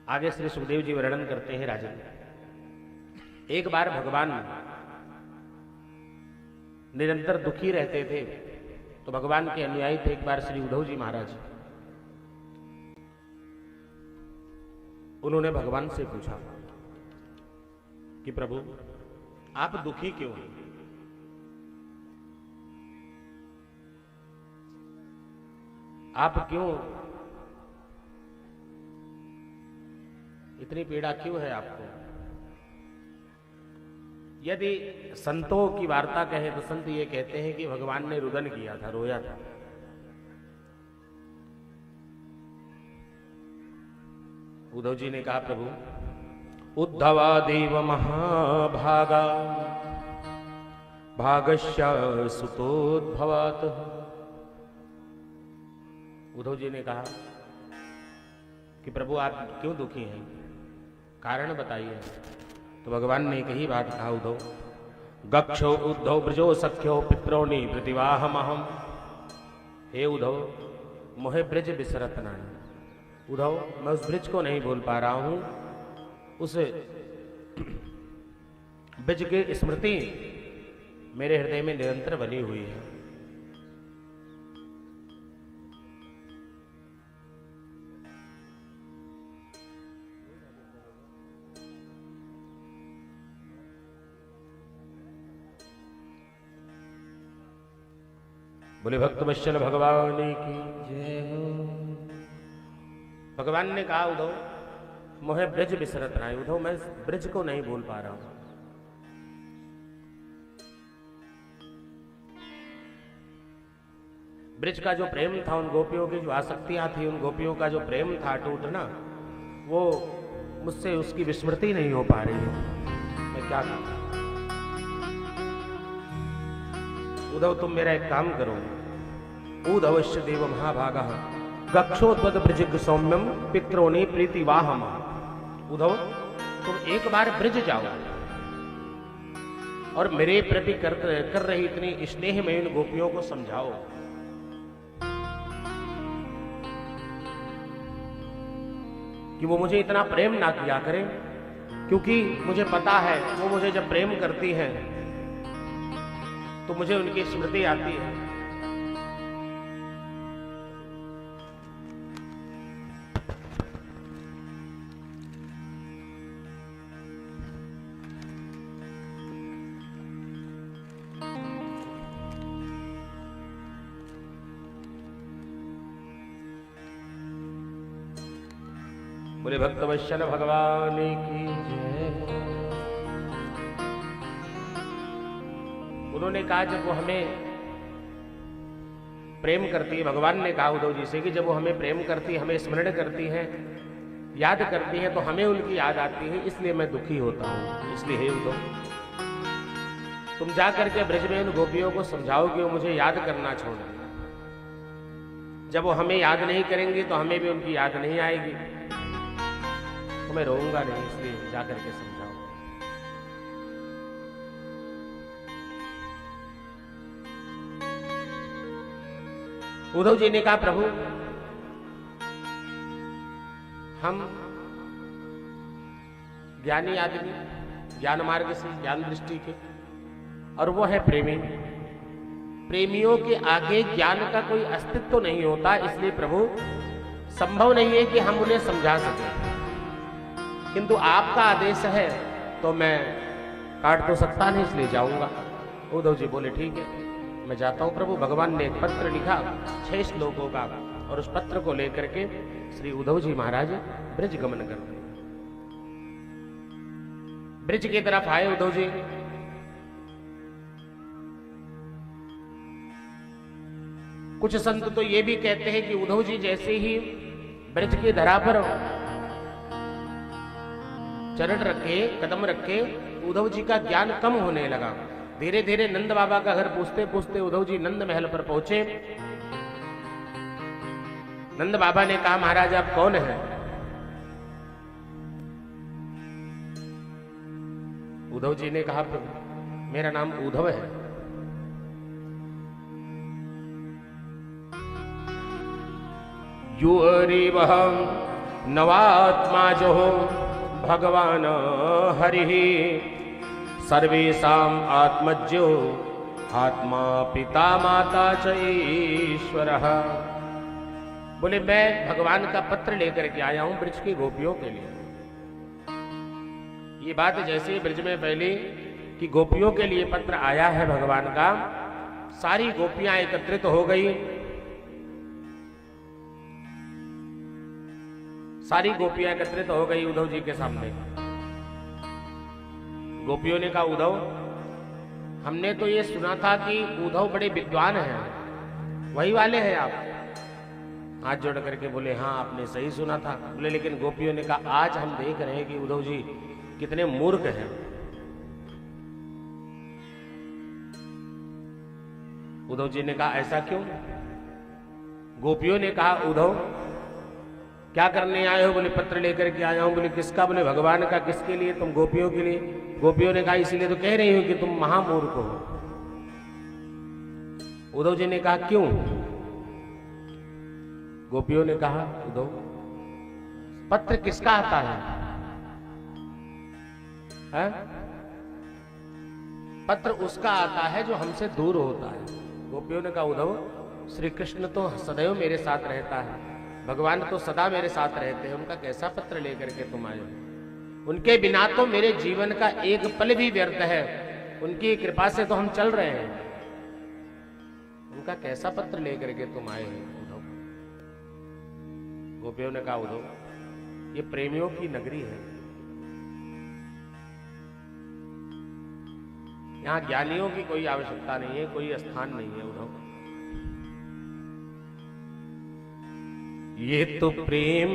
आगे श्री सुखदेव जी वर्णन करते हैं राजन। एक बार भगवान निरंतर दुखी रहते थे, तो भगवान के अनुयायी थे एक बार श्री उद्धव जी महाराज। उन्होंने भगवान से पूछा कि प्रभु आप दुखी क्यों हैं? आप क्यों इतनी पीड़ा क्यों है आपको? यदि संतों की वार्ता कहें तो संत ये कहते हैं कि भगवान ने रुदन किया था, रोया था। उद्धव जी ने कहा प्रभु उद्धवादेव महाभागा भागस्य सुतोद्भवात्। उद्धव जी ने कहा कि प्रभु आप क्यों दुखी हैं, कारण बताइए। तो भगवान ने एक ही बात कहा, उद्धव गक्षो उद्धव ब्रजो सख्यो पित्रोनि प्रतिवाहमहम। हे उद्धव मोहे ब्रज बिसरत नहीं। उद्धव मैं उस ब्रज को नहीं भूल पा रहा हूं, उस ब्रज की स्मृति मेरे हृदय में निरंतर बनी हुई है। बोले भक्त वत्सल भगवान की जय हो। भगवान ने कहा उद्धव मोहे ब्रज बिसरत रहा है। उद्धव मैं ब्रज को नहीं भूल पा रहा हूं। ब्रज का जो प्रेम था, उन गोपियों की जो आसक्तियां थी, उन गोपियों का जो प्रेम था टूटना, वो मुझसे उसकी विस्मृति नहीं हो पा रही है। मैं क्या करूं? उद्धव तुम मेरा एक काम करो। उद्धवश्य देव महाभागा गक्षोद्वद ब्रजिग सौम्यम पित्रोनि प्रीतिवाहम। उद्धव तुम एक बार ब्रज जाओ और मेरे प्रति कर रही इतनी स्नेह में इन गोपियों को समझाओ कि वो मुझे इतना प्रेम ना किया करें, क्योंकि मुझे पता है वो मुझे जब प्रेम करती है तो मुझे उनकी स्मृति आती है। बोले भक्त वत्सल भगवान की जय। उन्होंने कहा जब वो हमें प्रेम करती है, भगवान ने कहा उद्धव जी से कि जब वो हमें प्रेम करती है, हमें स्मरण करती है, याद करती है, तो हमें उनकी याद आती है, इसलिए मैं दुखी होता हूं। इसलिए हे उद्धव तुम जा करके ब्रज में उन गोपियों को समझाओ कि वो मुझे याद करना छोड़े। जब वो हमें याद नहीं करेंगे तो हमें भी उनकी याद नहीं आएगी, तो मैं रोऊंगा नहीं। इसलिए जा करके समझाओ। उद्धव जी ने कहा प्रभु हम ज्ञानी आदमी, ज्ञान मार्ग से, ज्ञान दृष्टि के, और वो है प्रेमी। प्रेमियों के आगे ज्ञान का कोई अस्तित्व तो नहीं होता, इसलिए प्रभु संभव नहीं है कि हम उन्हें समझा सकें। किंतु आपका आदेश है तो मैं काट तो सकता नहीं, इसलिए जाऊंगा। उद्धव जी बोले ठीक है मैं जाता हूं प्रभु। भगवान ने एक पत्र लिखा 6 श्लोकों का, और उस पत्र को लेकर के श्री उद्धव जी महाराज ब्रज गमन करते। ब्रज की तरफ आए उद्धव जी। कुछ संत तो ये भी कहते हैं कि उद्धव जी जैसे ही ब्रज की धरा पर चरण रखे, कदम रखे, उद्धव जी का ज्ञान कम होने लगा। धीरे धीरे नंद बाबा का घर पूछते पूछते उद्धव जी नंद महल पर पहुंचे। नंद बाबा ने कहा महाराज आप कौन हैं? उद्धव जी ने कहा प्रभु मेरा नाम उद्धव है। यो अरे वह नवात्मा जो भगवान हरि सर्वेषाम आत्मज्यो आत्मा पिता माता च ईश्वरः। बोले मैं भगवान का पत्र लेकर के आया हूं ब्रज की गोपियों के लिए। ये बात जैसे ब्रज में फैली कि गोपियों के लिए पत्र आया है भगवान का, सारी गोपियां एकत्रित हो गई। सारी गोपियां एकत्रित हो गई उद्धव जी के सामने। गोपियों ने कहा उद्धव, हमने तो ये सुना था कि उद्धव बड़े विद्वान हैं, वही वाले हैं आप? हाथ जोड़ करके बोले हाँ आपने सही सुना था। बोले लेकिन गोपियों ने कहा आज हम देख रहे हैं कि उद्धव जी कितने मूर्ख हैं। उद्धव जी ने कहा ऐसा क्यों? गोपियों ने कहा उद्धव क्या करने आए हो? बोले पत्र लेकर के आया हूं। बोले किसका? बोले भगवान का। किसके लिए? तुम गोपियों के लिए। गोपियों ने कहा इसीलिए तो कह रही हूं कि तुम महामूर्ख हो। उद्धव जी ने कहा क्यों? गोपियों ने कहा उद्धव पत्र किसका आता है? पत्र उसका आता है जो हमसे दूर होता है। गोपियों ने कहा उद्धव श्री कृष्ण तो सदैव मेरे साथ रहता है, भगवान तो सदा मेरे साथ रहते हैं, उनका कैसा पत्र लेकर के तुम आए हो? उनके बिना तो मेरे जीवन का एक पल भी व्यर्थ है, उनकी कृपा से तो हम चल रहे हैं, उनका कैसा पत्र लेकर के तुम आए हो उद्धव? गोपियों ने कहा उद्धव ये प्रेमियों की नगरी है, यहां ज्ञानियों की कोई आवश्यकता नहीं है, कोई स्थान नहीं है उद्धव। ये तो प्रेम